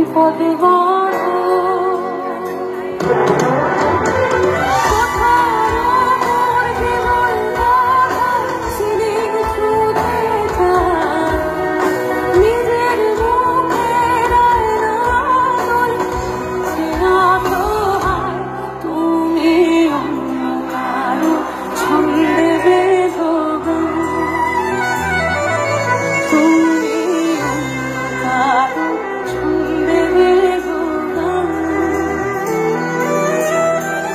বিপদে বাঁধো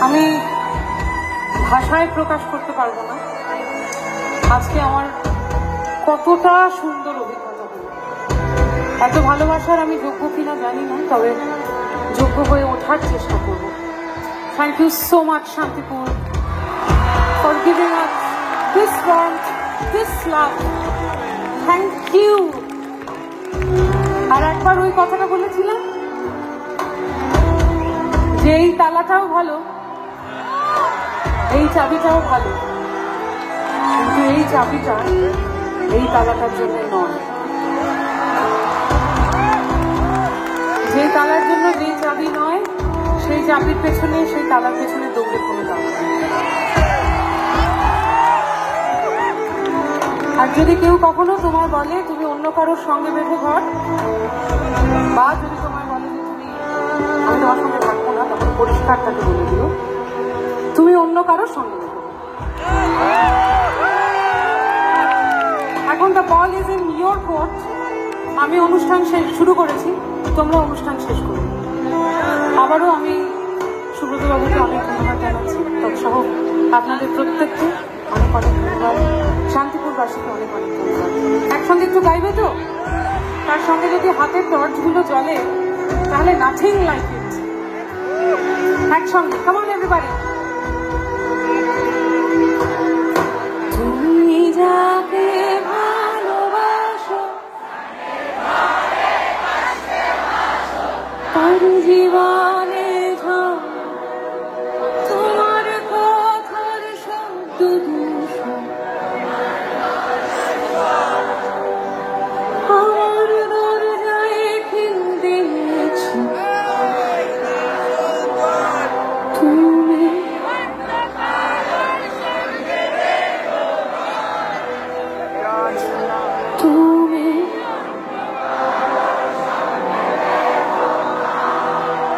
আমি ভাষায় প্রকাশ করতে পারবো না আজকে আমার কতটা সুন্দর অভিজ্ঞতা হলো। এত ভালোবাসার আমি যোগ্য কিনা জানি না, তবে যোগ্য হয়ে ওঠার চেষ্টা করব। Thank you so much Shantipur for giving us this warmth, this love. Thank you. আর একবার ওই কথাটা বলেছিলাম যে এই তালাটাও ভালো, এই চাবিটাও ভালো, কিন্তু এই চাবিটা এই তালাটার জন্য নয়। যে তালার জন্য যে চাবি নয়, সেই চাবির পেছনে, সেই তালার পেছনে দৌড়ে কোনো দাম নেই। আর যদি কেউ কখনো তোমার বলে তুমি অন্য কারোর সঙ্গে বেঁধে ঘর, বা যদি তোমার বলে যে তুমি আমি তোমার সঙ্গে থাকবো না, তখন পরিষ্কার তাকে বলে দিও তুমি অন্য কারোর সঙ্গে বেঁধে। এখন the ball is in your court. আমি অনুষ্ঠান শুরু করেছি, তোমরা অনুষ্ঠান শেষ করো। আবারও আমি সুব্রত বাবুকে অনেক ধন্যবাদ জানাচ্ছি, তৎসহ আপনাদের প্রত্যেককে অনেক অনেক ধন্যবাদ, শান্তিপুরবাসীকে অনেক অনেক ধন্যবাদ। একসঙ্গে একটু গাইবে তো? তার সঙ্গে যদি হাতের টর্চগুলো জ্বলে তাহলে নাথিং লাইক ইট। একসঙ্গে কাম অন এভরিবডি। তুমি যাকে ভালোবাসো তার জীবনে তোমার কথার শব্দ দূষণ আমার দরজায় খিল দিয়েছো তুমি।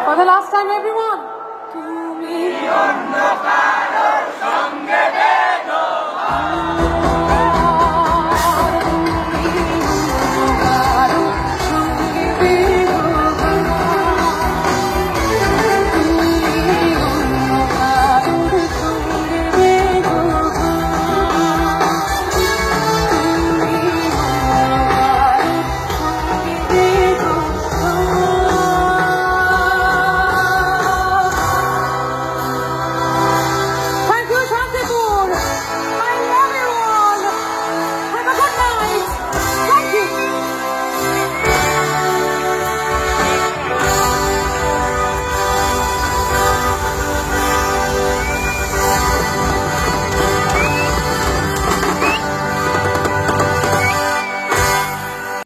For the last time, everyone.